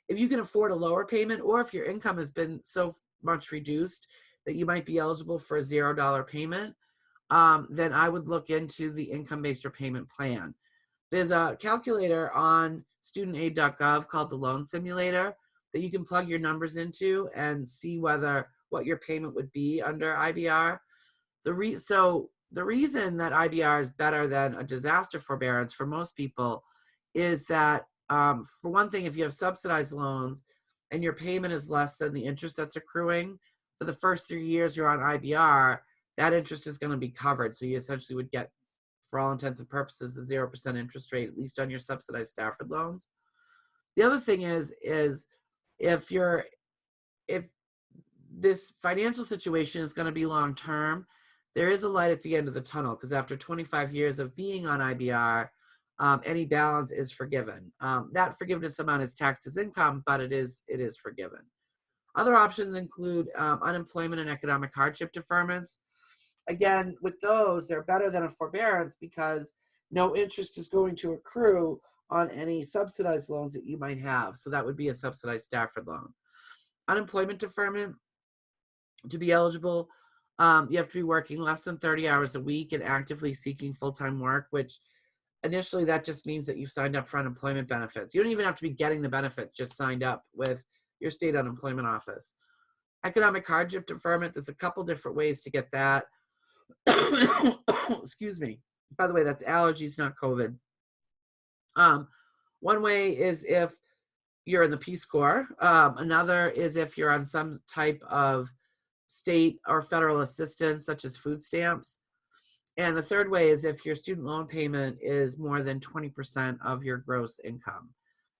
If you can afford a lower payment, or if your income has been so much reduced that you might be eligible for a $0 payment, then I would look into the income-based repayment plan. There's a calculator on studentaid.gov called the Loan Simulator that you can plug your numbers into and see what your payment would be under IBR. So the reason that IBR is better than a disaster forbearance for most people is that, for one thing, if you have subsidized loans and your payment is less than the interest that's accruing, for the first 3 years you're on IBR, that interest is going to be covered. So you essentially would get, for all intents and purposes, the 0% interest rate, at least on your subsidized Stafford loans. The other thing is if this financial situation is going to be long-term, there is a light at the end of the tunnel, because after 25 years of being on IBR, any balance is forgiven. That forgiveness amount is taxed as income, but it is forgiven. Other options include unemployment and economic hardship deferments. Again, with those, they're better than a forbearance because no interest is going to accrue on any subsidized loans that you might have. So that would be a subsidized Stafford loan. Unemployment deferment, to be eligible, you have to be working less than 30 hours a week and actively seeking full-time work, which initially that just means that you've signed up for unemployment benefits. You don't even have to be getting the benefits, just signed up with your state unemployment office. Economic hardship deferment, there's a couple different ways to get that. Excuse me. By the way, that's allergies, not COVID. One way is if you're in the Peace Corps. Another is if you're on some type of state or federal assistance, such as food stamps. And the third way is if your student loan payment is more than 20% of your gross income.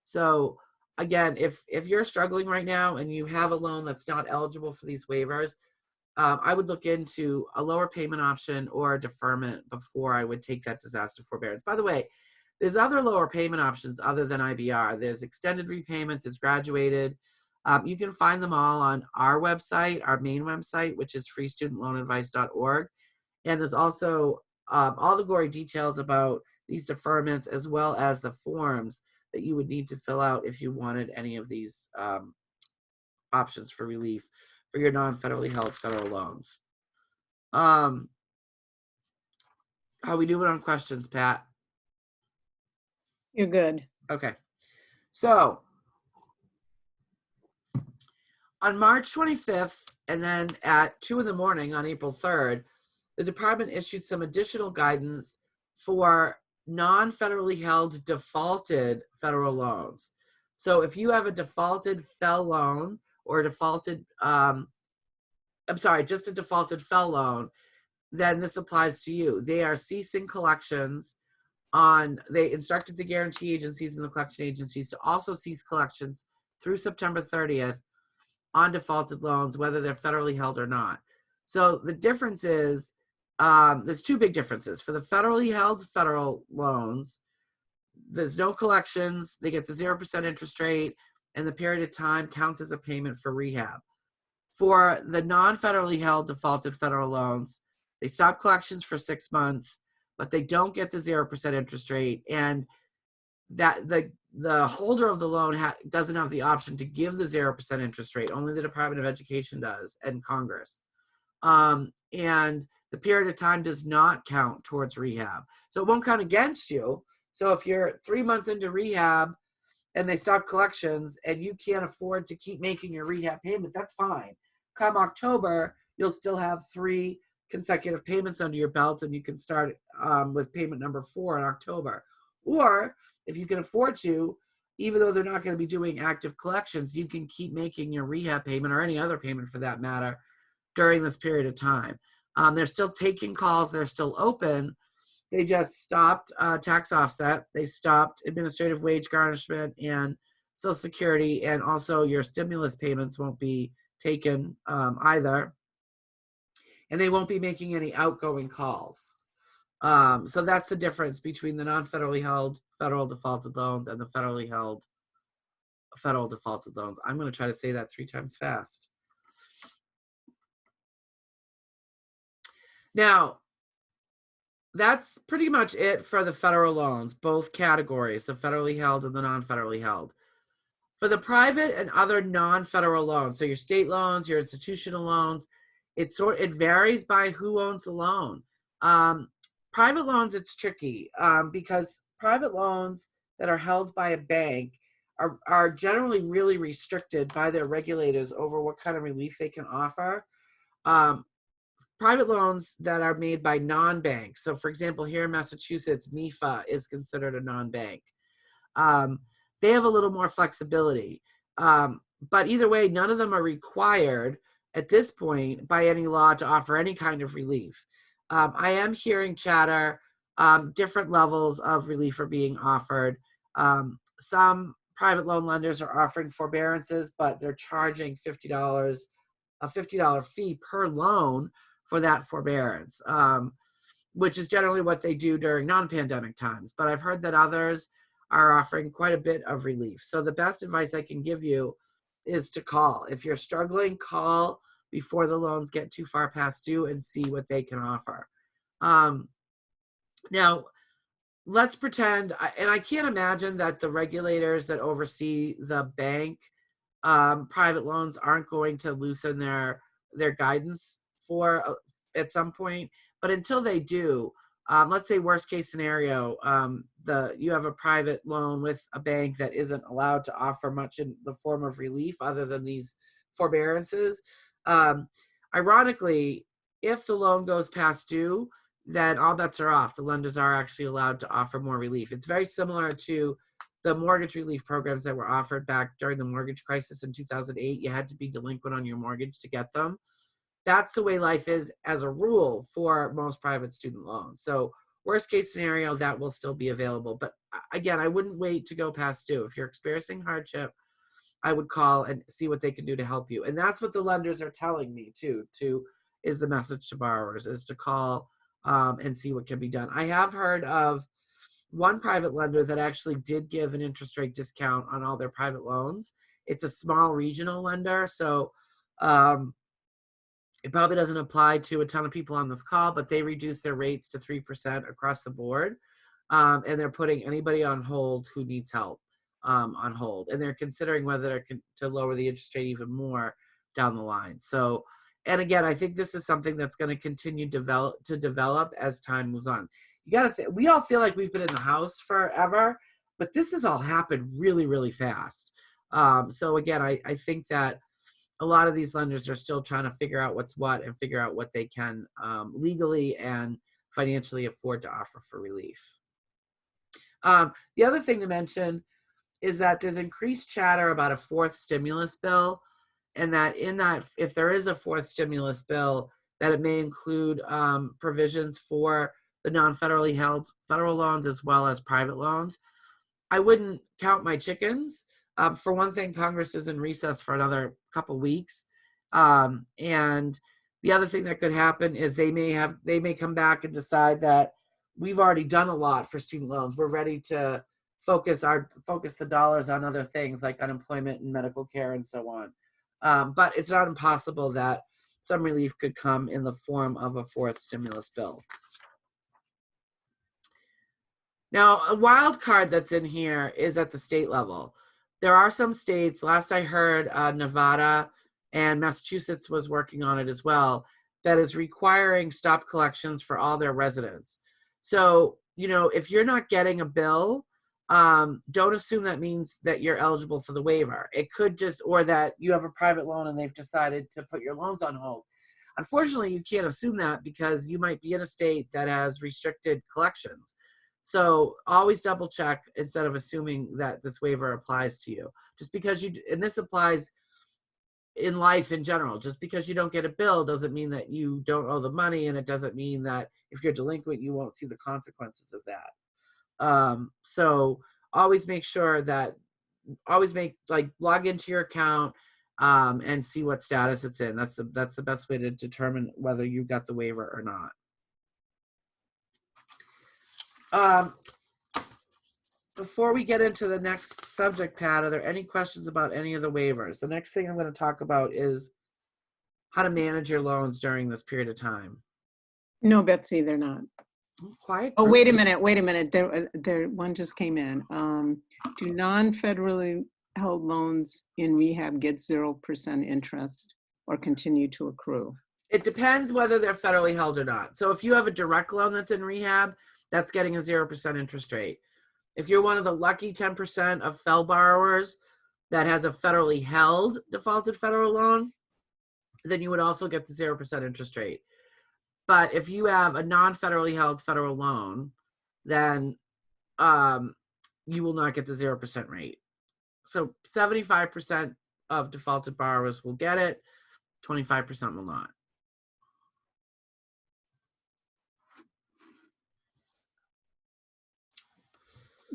So again, if you're struggling right now and you have a loan that's not eligible for these waivers, I would look into a lower payment option or a deferment before I would take that disaster forbearance. By the way, there's other lower payment options other than IBR. There's extended repayment, there's graduated. You can find them all on our website, our main website, which is freestudentloanadvice.org. And there's also all the gory details about these deferments, as well as the forms that you would need to fill out if you wanted any of these options for relief for your non-federally held federal loans. How we doing on questions, Pat? You're good. Okay. So on March 25th, and then at 2 in the morning on April 3rd, the department issued some additional guidance for non-federally held defaulted federal loans. So if you have a defaulted FFEL loan or a defaulted, just a defaulted FFEL loan, then this applies to you. They are ceasing collections they instructed the guarantee agencies and the collection agencies to also cease collections through September 30th on defaulted loans, whether they're federally held or not. So the difference is, there's two big differences. For the federally held federal loans, there's no collections, they get the 0% interest rate, and the period of time counts as a payment for rehab. For the non-federally held defaulted federal loans, they stop collections for 6 months, but they don't get the 0% interest rate, and that the holder of the loan doesn't have the option to give the 0% interest rate. Only the Department of Education does, and Congress. And the period of time does not count towards rehab. So it won't count against you. So if you're 3 months into rehab and they stop collections and you can't afford to keep making your rehab payment, that's fine. Come October, you'll still have 3 consecutive payments under your belt, and you can start with payment number 4 in October. Or if you can afford to, even though they're not going to be doing active collections, you can keep making your rehab payment, or any other payment for that matter, during this period of time. They're still taking calls. They're still open. They just stopped tax offset. They stopped administrative wage garnishment and Social Security, and also your stimulus payments won't be taken either. And they won't be making any outgoing calls. So that's the difference between the non-federally held federal defaulted loans and the federally held federal defaulted loans. I'm going to try to say that 3 times fast. Now, that's pretty much it for the federal loans, both categories, the federally held and the non-federally held. For the private and other non-federal loans, so your state loans, your institutional loans, it varies by who owns the loan. Private loans, it's tricky because private loans that are held by a bank are generally really restricted by their regulators over what kind of relief they can offer. Private loans that are made by non-banks. So for example, here in Massachusetts, MIFA is considered a non-bank. They have a little more flexibility. But either way, none of them are required at this point by any law to offer any kind of relief. I am hearing chatter, different levels of relief are being offered. Some private loan lenders are offering forbearances, but they're charging $50, a $50 fee per loan for that forbearance, which is generally what they do during non-pandemic times. But I've heard that others are offering quite a bit of relief. So the best advice I can give you is to call. If you're struggling, call before the loans get too far past due and see what they can offer. Now, let's pretend, and I can't imagine that the regulators that oversee the bank private loans aren't going to loosen their guidance for at some point. But until they do, let's say worst case scenario, you have a private loan with a bank that isn't allowed to offer much in the form of relief other than these forbearances. Ironically, if the loan goes past due, then all bets are off. The lenders are actually allowed to offer more relief. It's very similar to the mortgage relief programs that were offered back during the mortgage crisis in 2008, you had to be delinquent on your mortgage to get them. That's the way life is as a rule for most private student loans. So worst case scenario, that will still be available. But again, I wouldn't wait to go past due. If you're experiencing hardship, I would call and see what they can do to help you. And that's what the lenders are telling me too, is the message to borrowers, is to call and see what can be done. I have heard of one private lender that actually did give an interest rate discount on all their private loans. It's a small regional lender, so it probably doesn't apply to a ton of people on this call, but they reduced their rates to 3% across the board. And they're putting anybody on hold who needs help on hold. And they're considering whether to lower the interest rate even more down the line. So, and again, I think this is something that's going to continue to develop as time moves on. You got to we all feel like we've been in the house forever, but this has all happened really, really fast. So again, I think that a lot of these lenders are still trying to figure out what's what and figure out what they can legally and financially afford to offer for relief. The other thing to mention is that there's increased chatter about a fourth stimulus bill, and that if there is a fourth stimulus bill, that it may include provisions for the non-federally held federal loans as well as private loans. I wouldn't count my chickens. For one thing, Congress is in recess for another couple weeks. And the other thing that could happen is they may come back and decide that we've already done a lot for student loans. We're ready to focus the dollars on other things like unemployment and medical care and so on. But it's not impossible that some relief could come in the form of a fourth stimulus bill. Now, a wild card that's in here is at the state level. There are some states, last I heard, Nevada and Massachusetts was working on it as well, that is requiring stop collections for all their residents. So, if you're not getting a bill, don't assume that means that you're eligible for the waiver. It could or that you have a private loan and they've decided to put your loans on hold. Unfortunately, you can't assume that because you might be in a state that has restricted collections. So always double check instead of assuming that this waiver applies to you. Just because and this applies in life in general, just because you don't get a bill doesn't mean that you don't owe the money, and it doesn't mean that if you're delinquent, you won't see the consequences of that. So always make sure that, log into your account and see what status it's in. That's the best way to determine whether you got the waiver or not. Before we get into the next subject, Pat, are there any questions about any of the waivers? The next thing I'm going to talk about is how to manage your loans during this period of time. No, Betsy, they're not. Quiet. Oh, wait a minute. There one just came in. Do non-federally held loans in rehab get 0% interest or continue to accrue? It depends whether they're federally held or not. So if you have a direct loan that's in rehab, that's getting a 0% interest rate. If you're one of the lucky 10% of FFEL borrowers that has a federally held defaulted federal loan, then you would also get the 0% interest rate. But if you have a non-federally held federal loan, then you will not get the 0% rate. So 75% of defaulted borrowers will get it, 25% will not.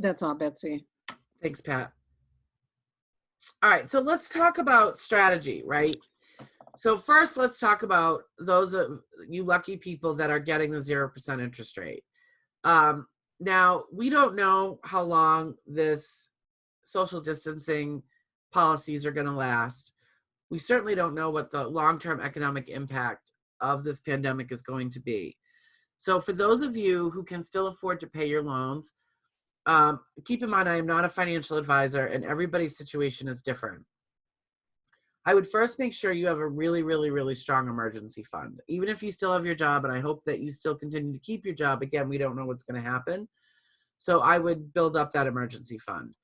That's all, Betsy. Thanks, Pat. All right, so let's talk about strategy, right? So first, let's talk about those of you lucky people that are getting the 0% interest rate. Now, we don't know how long this social distancing policies are going to last. We certainly don't know what the long-term economic impact of this pandemic is going to be. So for those of you who can still afford to pay your loans, keep in mind, I am not a financial advisor and everybody's situation is different. I would first make sure you have a really, really, really strong emergency fund. Even if you still have your job, and I hope that you still continue to keep your job, again, we don't know what's going to happen. So I would build up that emergency fund.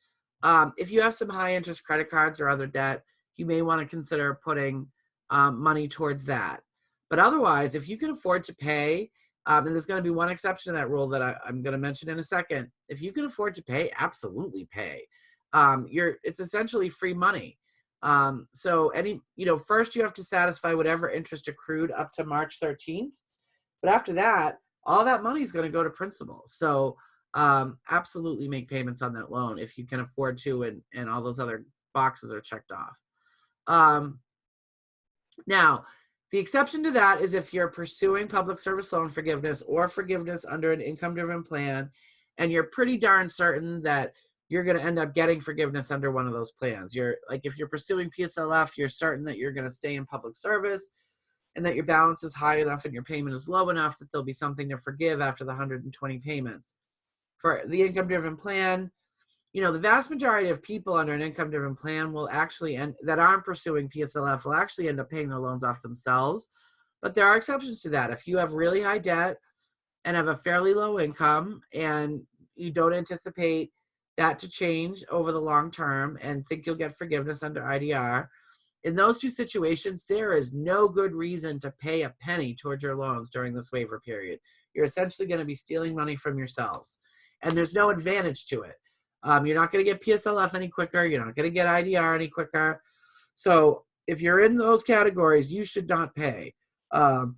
If you have some high interest credit cards or other debt, you may want to consider putting money towards that. But otherwise, if you can afford to pay And there's going to be one exception to that rule that I'm going to mention in a second. If you can afford to pay, absolutely pay. It's essentially free money. So first you have to satisfy whatever interest accrued up to March 13th. But after that, all that money is going to go to principal. So absolutely make payments on that loan if you can afford to, and all those other boxes are checked off. Now, the exception to that is if you're pursuing public service loan forgiveness or forgiveness under an income-driven plan, and you're pretty darn certain that you're going to end up getting forgiveness under one of those plans. If you're pursuing PSLF, you're certain that you're going to stay in public service and that your balance is high enough and your payment is low enough that there'll be something to forgive after the 120 payments. For the income-driven plan, the vast majority of people under an income-driven plan will actually, and that aren't pursuing PSLF, will actually end up paying their loans off themselves. But there are exceptions to that. If you have really high debt and have a fairly low income and you don't anticipate that to change over the long term and think you'll get forgiveness under IDR, in those two situations, there is no good reason to pay a penny towards your loans during this waiver period. You're essentially going to be stealing money from yourselves, and there's no advantage to it. You're not going to get PSLF any quicker. You're not going to get IDR any quicker. So if you're in those categories, you should not pay. And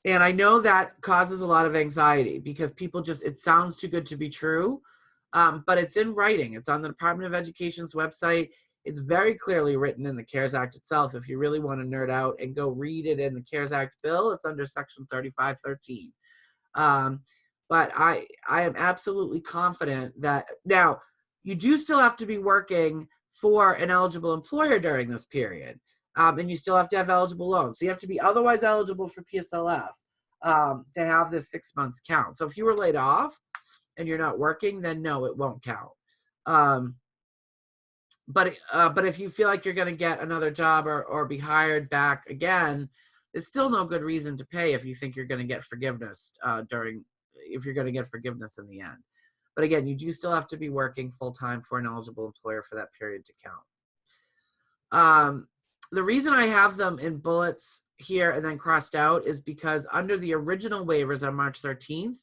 I know that causes a lot of anxiety because people it sounds too good to be true. But it's in writing. It's on the Department of Education's website. It's very clearly written in the CARES Act itself. If you really want to nerd out and go read it in the CARES Act bill, it's under Section 3513. But I am absolutely confident that now you do still have to be working for an eligible employer during this period. And you still have to have eligible loans. So you have to be otherwise eligible for PSLF to have this 6 months count. So if you were laid off and you're not working, then no, it won't count. But if you feel like you're going to get another job or be hired back again, it's still no good reason to pay if you think you're going to get forgiveness if you're going to get forgiveness in the end. But again, you do still have to be working full-time for an eligible employer for that period to count. The reason I have them in bullets here and then crossed out is because under the original waivers on March 13th,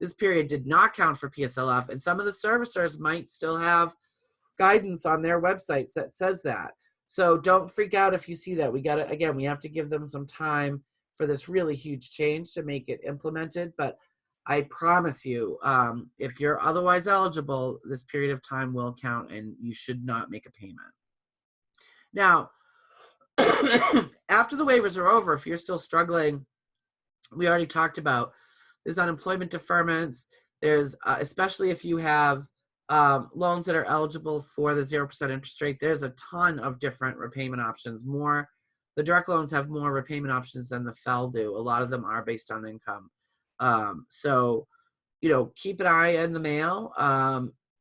this period did not count for PSLF, and some of the servicers might still have guidance on their websites that says that. So don't freak out if you see that. We have to give them some time for this really huge change to make it implemented. But I promise you, if you're otherwise eligible, this period of time will count and you should not make a payment. Now, after the waivers are over, if you're still struggling, we already talked about, there's unemployment deferments. There's, especially if you have loans that are eligible for the 0% interest rate, there's a ton of different repayment options. The direct loans have more repayment options than the FEL do. A lot of them are based on income. So, keep an eye in the mail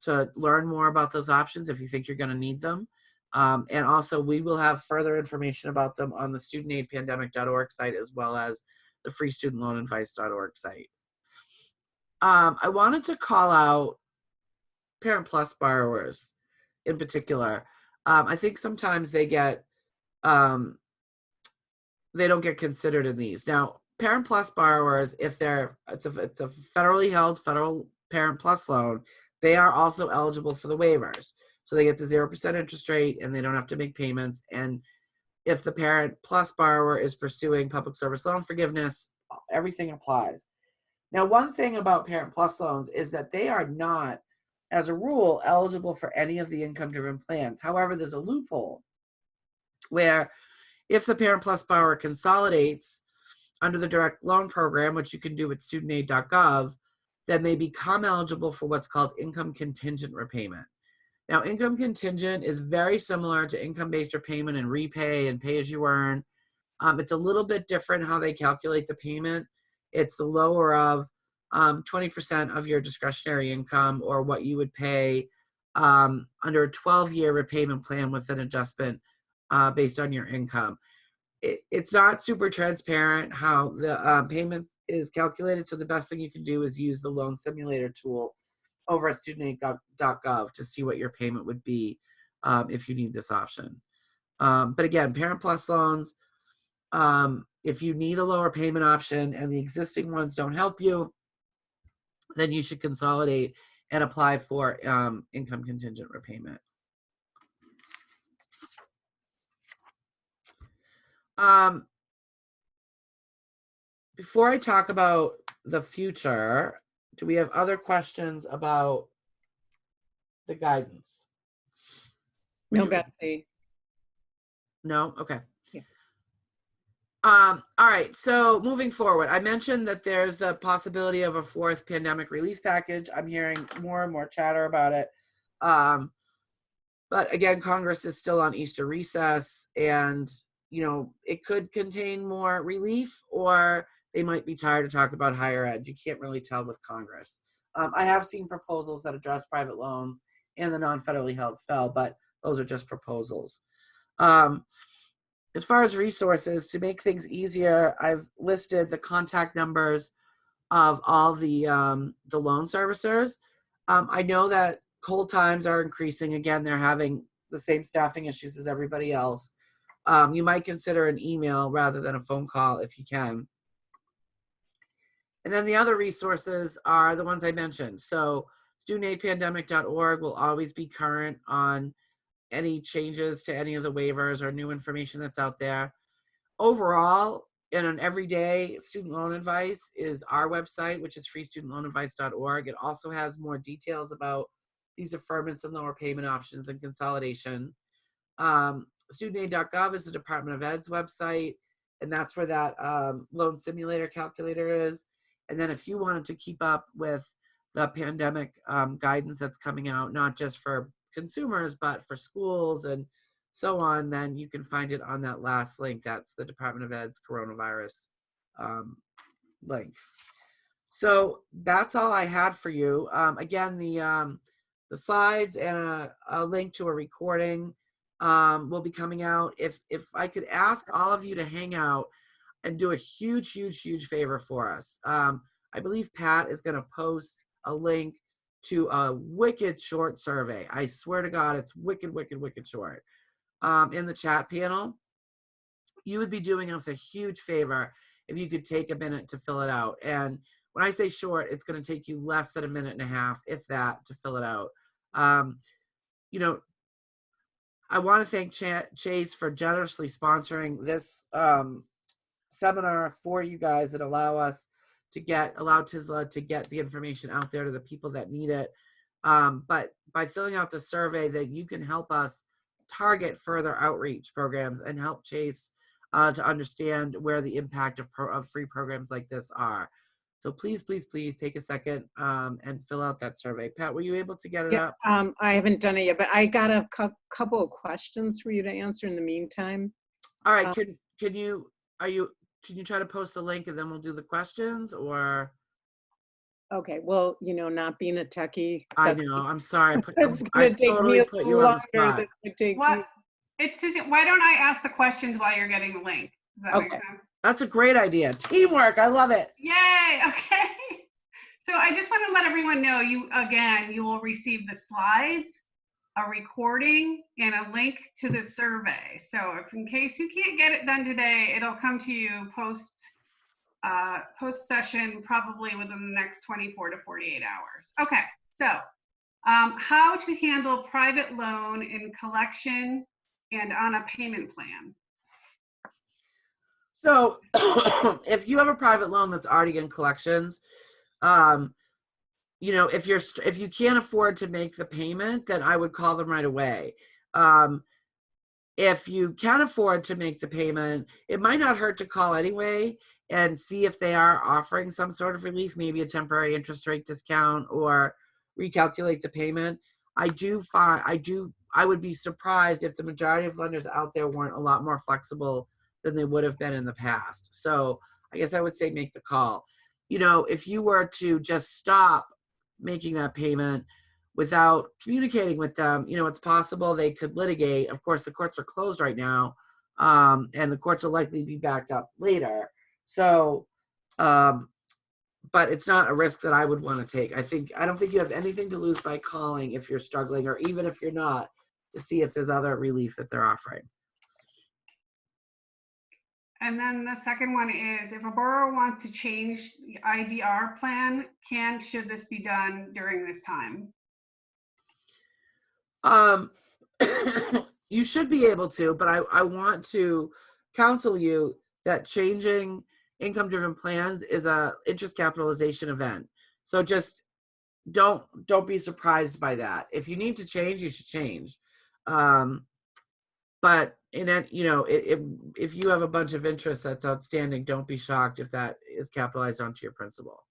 to learn more about those options if you think you're going to need them. And also, we will have further information about them on the studentaidpandemic.org site as well as the freestudentloanadvice.org site. I wanted to call out Parent Plus borrowers in particular. I think sometimes they don't get considered in these. Now, Parent Plus borrowers, if it's a federally held federal Parent Plus loan, they are also eligible for the waivers. So they get the 0% interest rate and they don't have to make payments. And if the Parent Plus borrower is pursuing public service loan forgiveness, everything applies. Now, one thing about Parent Plus loans is that they are not, as a rule, eligible for any of the income-driven plans. However, there's a loophole where if the Parent Plus borrower consolidates under the direct loan program, which you can do at studentaid.gov, then they become eligible for what's called income contingent repayment. Now, income contingent is very similar to income-based repayment and repay and pay as you earn. It's a little bit different how they calculate the payment. It's the lower of 20% of your discretionary income or what you would pay under a 12-year repayment plan with an adjustment based on your income. It's not super transparent how the payment is calculated, so the best thing you can do is use the loan simulator tool over at studentaid.gov to see what your payment would be if you need this option. But again, Parent Plus loans, If you need a lower payment option and the existing ones don't help you, then you should consolidate and apply for income contingent repayment. Before I talk about the future, do we have other questions about the guidance? No, Betsy. No? Okay. Yeah. All right. So moving forward, I mentioned that there's the possibility of a fourth pandemic relief package. I'm hearing more and more chatter about it. But again, Congress is still on Easter recess, and it could contain more relief, or they might be tired of talking about higher ed. You can't really tell with Congress. I have seen proposals that address private loans and the non-federally held FFEL, but those are just proposals. As far as resources, to make things easier, I've listed the contact numbers of all the loan servicers. I know that hold times are increasing. Again, they're having the same staffing issues as everybody else. You might consider an email rather than a phone call if you can. And then the other resources are the ones I mentioned. So studentaidpandemic.org will always be current on any changes to any of the waivers or new information that's out there. Overall, in an everyday student loan advice is our website, which is freestudentloanadvice.org. It also has more details about these deferments and lower payment options and consolidation. Studentaid.gov is the Department of Ed's website, and that's where that loan simulator calculator is. And then if you wanted to keep up with the pandemic guidance that's coming out, not just for consumers, but for schools and so on, then you can find it on that last link. That's the Department of Ed's coronavirus link. So that's all I had for you. Again, the slides and a link to a recording will be coming out. If I could ask all of you to hang out and do a huge favor for us. I believe Pat is going to post a link to a wicked short survey. I swear to God, it's wicked short. In the chat panel, you would be doing us a huge favor if you could take a minute to fill it out. And when I say short, it's going to take you less than a minute and a half, if that, to fill it out. I want to thank Chase for generously sponsoring this seminar for you guys and allow TISLA to get the information out there to the people that need it. But by filling out the survey, that you can help us target further outreach programs and help Chase to understand where the impact of free programs like this are. So please take a second and fill out that survey. Pat, were you able to get it up? I haven't done it yet, but I got a couple of questions for you to answer in the meantime. All right, can you try to post the link and then we'll do the questions, or? Okay, well, not being a techie. I know, I'm sorry. It's going to take me a little longer than it would take you. Susan, why don't I ask the questions while you're getting the link? Does that make sense? That's a great idea. Teamwork, I love it. Yay, okay. So I just want to let everyone know, you will receive the slides, a recording, and a link to the survey. So if in case you can't get it done today, it'll come to you post session, probably within the next 24 to 48 hours. Okay, so how to handle private loan in collection and on a payment plan. So if you have a private loan that's already in collections, if you can't afford to make the payment, then I would call them right away. If you can afford to make the payment, it might not hurt to call anyway and see if they are offering some sort of relief, maybe a temporary interest rate discount or recalculate the payment. I would be surprised if the majority of lenders out there weren't a lot more flexible than they would have been in the past. So I guess I would say make the call. If you were to just stop making that payment without communicating with them, it's possible they could litigate. Of course, the courts are closed right now, and the courts will likely be backed up later. So, but it's not a risk that I would want to take. I don't think you have anything to lose by calling if you're struggling, or even if you're not, to see if there's other relief that they're offering. And then the second one is if a borrower wants to change the IDR plan, should this be done during this time? You should be able to, but I want to counsel you that changing income-driven plans is a interest capitalization event. So just don't be surprised by that. If you need to change, you should change. But in it, you know, if you have a bunch of interest that's outstanding, don't be shocked if that is capitalized onto your principal.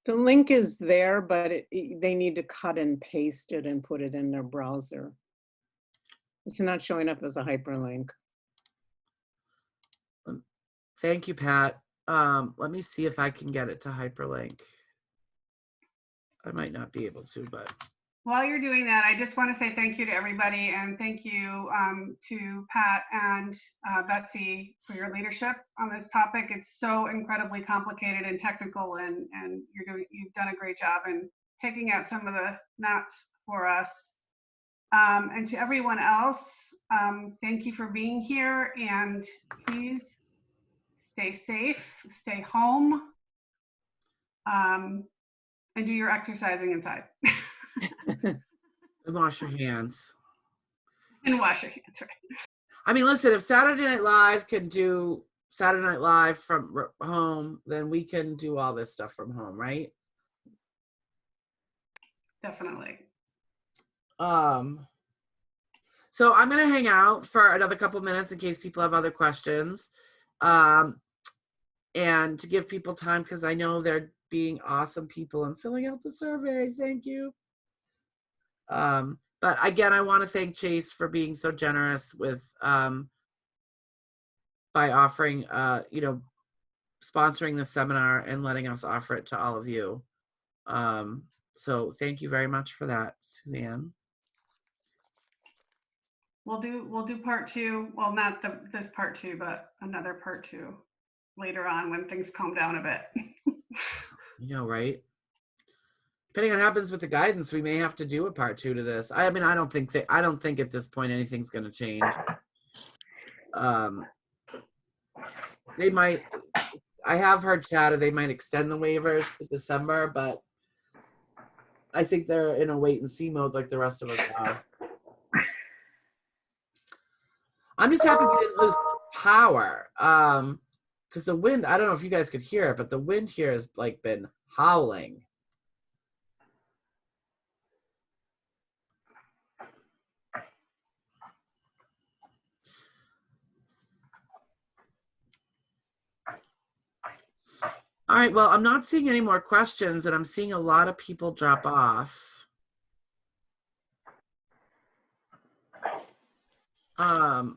The link is there, but they need to cut and paste it and put it in their browser. It's not showing up as a hyperlink. Thank you, Pat. Let me see if I can get it to hyperlink. I might not be able to, but. While you're doing that, I just want to say thank you to everybody, and thank you to Pat and Betsy for your leadership on this topic. It's so incredibly complicated and technical, and you've done a great job in taking out some of the knots for us. And to everyone else, thank you for being here, and please stay safe, stay home, and do your exercising inside. And wash your hands. And wash your hands, right? I mean, listen, if Saturday Night Live can do Saturday Night Live from home, then we can do all this stuff from home, right? Definitely. So I'm going to hang out for another couple minutes in case people have other questions. And to give people time, because I know they're being awesome people and filling out the survey. Thank you. But again, I want to thank Chase for being so generous with by offering you know, sponsoring the seminar and letting us offer it to all of you. So thank you very much for that, Suzanne. We'll do part two. Well, not this part two, but another part two later on when things calm down a bit. You know, right? Depending on what happens with the guidance, we may have to do a part two to this. I mean, I don't think at this point anything's going to change. They might. I have heard chatter they might extend the waivers to December, but I think they're in a wait and see mode like the rest of us are. I'm just happy we didn't lose power. Because the wind, I don't know if you guys could hear it, but the wind here has like been howling. All right, well, I'm not seeing any more questions, and I'm seeing a lot of people drop off. Oh,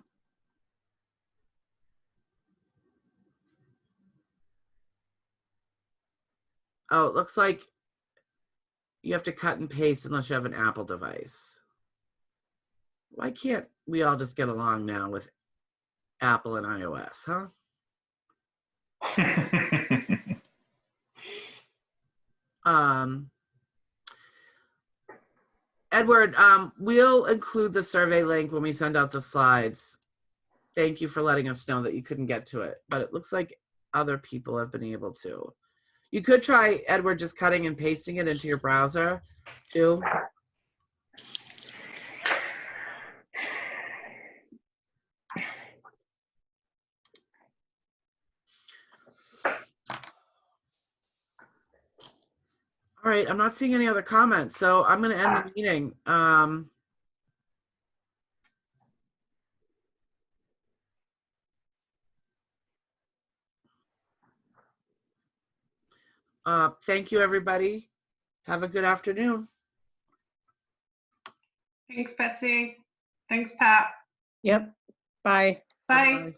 it looks like you have to cut and paste unless you have an Apple device. Why can't we all just get along now with Apple and iOS, huh? Edward, we'll include the survey link when we send out the slides. Thank you for letting us know that you couldn't get to it, but it looks like other people have been able to. You could try, Edward, just cutting and pasting it into your browser too. All right, I'm not seeing any other comments, so I'm going to end the meeting. Thank you, everybody. Have a good afternoon. Thanks, Betsy. Thanks, Pat. Yep. Bye. Bye. Bye-bye.